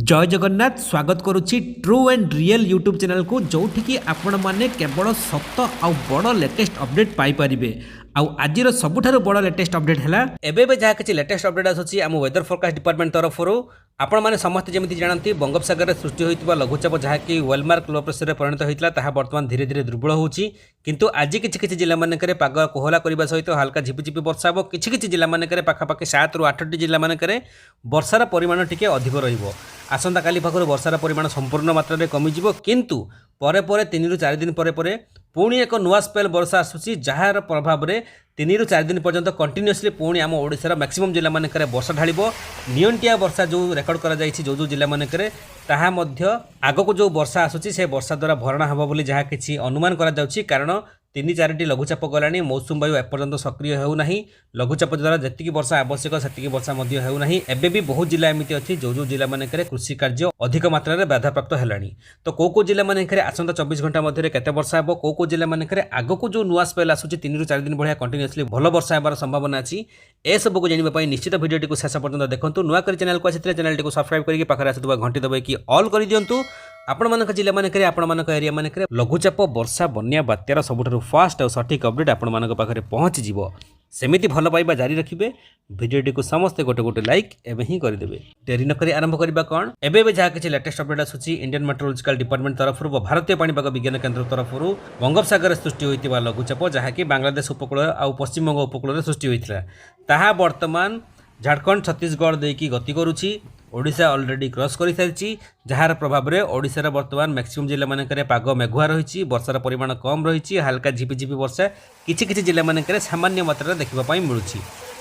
जय जगन्नाथ स्वागत करुच्ची true and real YouTube channel को जोठिकी आपण माने केवल सत आउ बड़ लेटेस्ट अपडेट पाई परिबे। आउ आजिर सबुठारु बड़ लेटेस्ट अपडेट है एबे जहाँ किसी लेटेस्ट अपडेट आसूची आम वेदर फोरकास्ट डिपार्टमेंट तरफ आपण मैंने समस्त जमी जानती बंगोपसागर में सृष्टि होता लघुचाप जहाँकि वेलमार्क लो प्रेसर में परिणत होता बर्तमान धीरे धीरे दुर्बल होची किंतु आज किसी जिला मानक पाग कोहला करने सहित हल्का झिपिझिपि वर्षा हम किसी जिला मानक पाखापाखि 7 ରୁ 8ଟି जिला मानक वर्षार परिमाण टिके अधिक रहिबो। आसंता काली पाखर वर्षार परिमाण संपूर्ण मात्रा में कमिजिबो किंतु परे परे 3 ରୁ 4 दिन परे परे पुणी एक नुआ स्पेल वर्षा आसूची जार प्रभाव में 3 ରୁ 4 दिन पर्यंत कंटिन्यूअसली पुणी आम ओडिशार मैक्सिमम जिला मानक वर्षा ढालिबो। नियंटिया वर्षा जो रेकर्ड करा जायछि जो जिला मानक ताहा मध्य आगको जो वर्षा आसूची से वर्षा द्वारा भरणा हबो बोली जहाँ किछि अनुमान करा जाउछि कारण 3-4ଟି लघुचाप गलानी मौसुम वायु एपर्यंत सक्रिय होना लघुचाप द्वारा जी वर्षा आवश्यक से वर्षा होना एबे भी बहुत जिला एमती अच्छी जो जिला मानक कृषि कार्य अधिक मात्रा में बाधाप्राप्त है। तो कौ जिला मानक आसंता 24 घंटा मध्य केते वर्षा हे कौ जिला मानक आगक जो नुआ स्पेल आसूची 3 ରୁ 4 दिन भाया कंटिन्यूअसली भल वर्षा होबार संभावना अच्छी ए सब को जानापी निश्चित भिडियो को शेष पर्यंत देखो। नुआ कर चैनल को आसी चैनल को सब्सक्राइब करके पाखे आसुवा घंटी दबाई ऑल कर दिंतु। आपण मानक जिला मानक आपण मानक एरिया मानक लघुचाप वर्षा बन्या बात्यार सबुठारु फास्ट और सठिक अपडेट आपण मानक पाखरे पहुँच जिवो। सेमिति भल पाइबा जारी रखिबे। भिडियोटी को समस्ते गोटे गोटे लाइक एवं ही करदेवे। डेरी नक आरंभ करबा कौन एबे जहाँ किसी लेटेस्ट अपडेट आसूची इंडियन मेट्रोलॉजिकल डिपार्टमेंट तरफ भारतीय पाणीपाग विज्ञान केन्द्र तरफ बंगोपसागर सृष्टि होता लघुचाप जहाँकि बांग्लादेश उपकूल और पश्चिमबंग उपकूल सृष्टि होता ताहा वर्तमान झारखंड छत्तीसगढ़ देकी गति करुछि। ओडिशा ऑलरेडी क्रॉस कर सारी जार प्रभाव में ओडिशार वर्तमान मैक्सिमम जिला मानक पाग मेघुआ रही वर्षार परिमाण कम रही हल्का झिपिझिपि वर्षा किछि जिला मानक सामान्य मात्रा देखा मिलूँ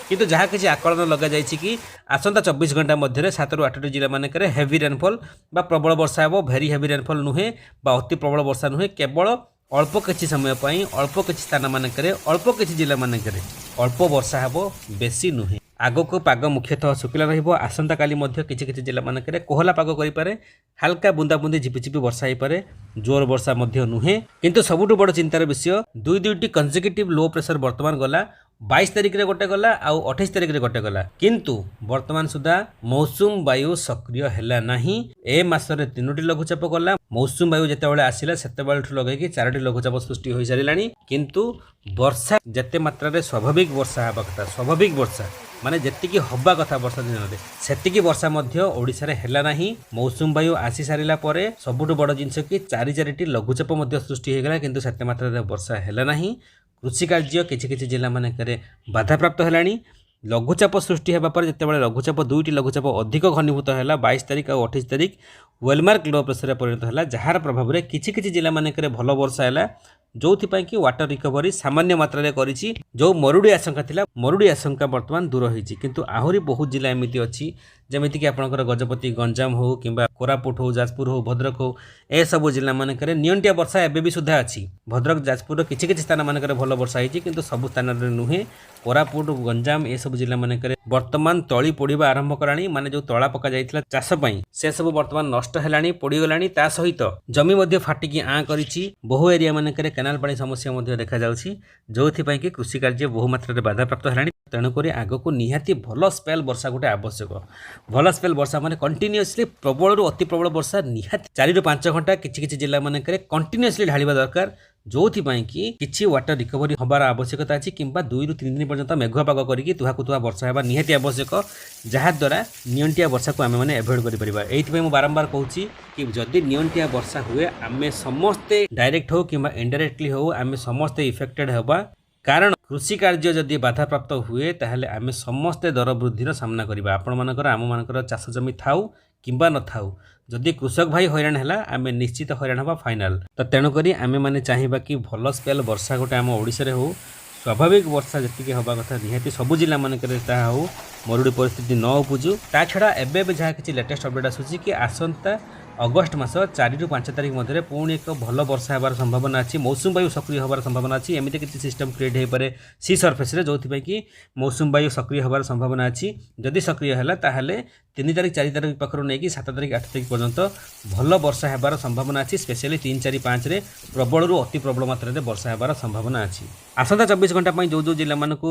किंतु जहाँ किसी आकलन लग जाइए कि आसंता 24 घंटा मध्य 7 ରୁ 8ଟି जिला मानक हेवी रेनफॉल बा प्रबल वर्षा हे भेरी हेवी रेनफॉल नुहे बा अति प्रबल वर्षा नुहे केवल अल्प किछि समय अल्प किछि स्थान मानक अल्प किछि जिला मानक अल्प वर्षा हे बेसी नुहे। आगको पाग मुख्यतः शुक्ला रहिबो। आसंता काली मध्य किछि जिला मानक कोहला पाग करिपारे हल्का बुंदाबुंदी झिपिझिपि वर्षा हो पारे जोर वर्षा मध्य नुहे किंतु सबुठु बड़ चिंतार विषय दुईटी कंसेक्यूटिव लो प्रेशर वर्तमान गला 22 तारिख रे गोटे गला आउ 28 तारिख रे गोटे गला किंतु वर्तमान सुधा मौसुम वायु सक्रिय हैला नाही। ए मासरे 3ଟି लघुचाप गला मौसुम वायु जेतेबेले आसिला सेतेबेलठु लगेकी 4ଟି लघुचाप सृष्टि होई सारिलानी किंतु वर्षा जेते मात्रा रे स्वाभाविक वर्षा हेबा कथा स्वाभाविक वर्षा माने जेतिकी हवा कथा वर्षा दिन में सेतिकी वर्षा मध्य ओडिशा रे हैला नाही। मौसुम वायु आसी सारिला परे सबुठु बड़ जिंस कि 4-4ଟି लघुचाप मध्य सृष्टि हो गला किंतु सेते मात्रा रे वर्षा हैला नाही। कृषि कार्य किछि जिला मानक बाधाप्राप्त है। लघुचाप सृष्टि होगा पर जिते लघुचाप 2ଟି लघुचाप अधिक घनीभूत है 22 तारिख और 28 तारिख वेलमार्क लो प्रेसर में परिणत है जार प्रभाव में किछि जिला मानक भल वर्षा है जो कि वाटर रिकवरी सामान्य मात्रा रे करिछि। जो मरुड़ी आशंका थिला मरुड़ी आशंका वर्तमान दूर होइछि किंतु आहुरी बहुत जिला एमिति अछि जमिति कि आपनकर गजपति गंजाम हो किंबा कोरापुट हो जाजपुर हो भद्रक हो ए सब जिला मानक नियंटिया वर्षा एबे भी सुधा अछि। भद्रक जाजपुर किछि स्थान मानक भल वर्षा होइछि किंतु सब स्थान रे नुहे कोरापुट गंजाम ए सब जिला मानक वर्तमान तली पोड़ीबा आरंभ कराणी माने जो तला पका जाइथिला चाष पई से सब वर्तमान नष्ट हेलाणी पोड़ी गलाणी ता सहित जमी मध्य फाटिकी आ करिछि। बहु एरिया मानक केनाल पानी समस्या मध्य देखा जाउछि जोथि पई कि कृषि कार्य बहु मात्रा रे बाधाप्राप्त हेलाणी तेणुक आगको निहाती भल स्पेल वर्षा गोटे आवश्यक। भल स्पेल वर्षा माने कंटिन्यूअसली प्रबल रु अति प्रबल वर्षा निहाती 4 ରୁ 5 घंटा किछि जिला मानक कंटिन्यूअसली ढालिबा दरकार जोथि पई कि किछि वाटर रिकवरी हबार आवश्यकता अछि किंबा 2 ରୁ 3 दिन पर्यंत मेघुआ पाग करिकि तुहाकु तुहा वर्षा हेबा निहाती आवश्यक जहाँ द्वारा नियंटिया वर्षा को आमे माने एवॉइड करि परिबा। एइथि पई मु बारंबार कहूछि कि जदि नियंटिया वर्षा हुए आमे समस्ते डायरेक्ट हो किंबा इनडायरेक्टली हो आमे समस्ते इफेक्टेड हेबा कारण कृषि कार्य जदि बाधाप्राप्त हुए ताहले आमे समस्ते दर वृद्धिर सामना करिबा। आपण मानकर आम मानकर चाष जमी थाउ किंबा न थाउ जदि कृषक भाई हैरान है आमे निश्चित हैरान हवा फाइनाल। तो तेणुक आमे माने चाहिबा कि भल स्पेल वर्षा गोटे आम ओडिशा रे हो स्वाभाविक वर्षा जी हवा कथा निहाती सबु जिला मानक हो मरुड़ी परिस्थिति न उपजु। ता छड़ा एबे जहाँ किसी लेटेस्ट अपडेट आसूची कि आसंता अगस्ट मास 4 ରୁ 5 तारिख मध्य पुणी एक भल वर्षा होबार संभावना अच्छी मौसुम वायु सक्रिय होबार संभावना अच्छी। एमती किसी सिस्टम क्रिएट हो पारे सी सरफेस रे जोथि कि मौसुम वायु सक्रिय होबार संभावना अच्छी। जदि सक्रिय है ताहले 3 तारिख 4 तारिख पाखर नहीं कि 7 तारिख 8 तारिख पर्यंत भल वर्षा होबार संभावना अच्छी। स्पेशली 3, 4, 5 रे प्रबल रु अति प्रबल मात्रा रे वर्षा होबार संभावना अच्छी। आसंता 24 घंटा जो जिला मानक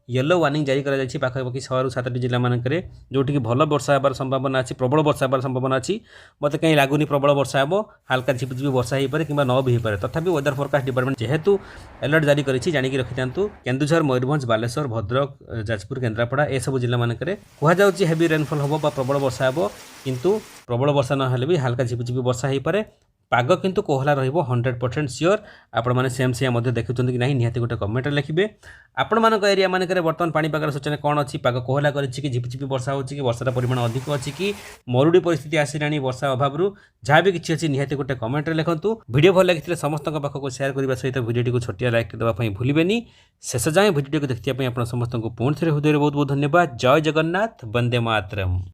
येलो वार्निंग जारी करा जायछि पाखापाखि 6 ରୁ सात जिला मानक जोटि भल वर्षा होबार संभावना अच्छी प्रबल वर्षा होबार संभावना अच्छी मत कहीं लगुनि प्रबल वर्षा हो हल्का झिपिझिपि वर्षा हो पारे कि न भी हो पारे तथापि वेदर फोरकास्ट डिपार्टमेंट जेहेतु अलर्ट जारी करिछि जानिक रखि था केन्दुझर मयूरभंज बालेश्वर भद्रक जाजपुर केन्द्रापड़ा ए सब जिला मानक कहुच्छे हेवी रेनफॉल हम प्रबल वर्षा हो किंतु प्रबल वर्षा ना भी हल्का झिपिझिपि वर्षा हो पारे पाग किंतु कोहला रहिबो 100% सियोर आपण माने सेम से मध्य देखुछन कि नहीं निहाती गोटे कमेंट लिखिबे आपण मानक एरिया मानक वर्तमान पाणीपागर सूचना कौन अच्छी पाग कोहला करिछि कि झिपिझिपि वर्षा होछि कि वर्षार परिमाण अधिक अछि कि मरुडी परिस्थिति आसिलानी वर्षा अभाव जहाँ भी किसी अच्छी निहाती गोटे कमेंट लिखंतु वीडियो भल लगी समस्त पाखक शेयर करने सहित वीडियो को छोटिया लाइक देवाई भूलें शेष जाए वीडियो को देखा आप समस्त को पुणी थे हृदय बहुत बहुत धन्यवाद जय जगन्नाथ वंदे मातरम।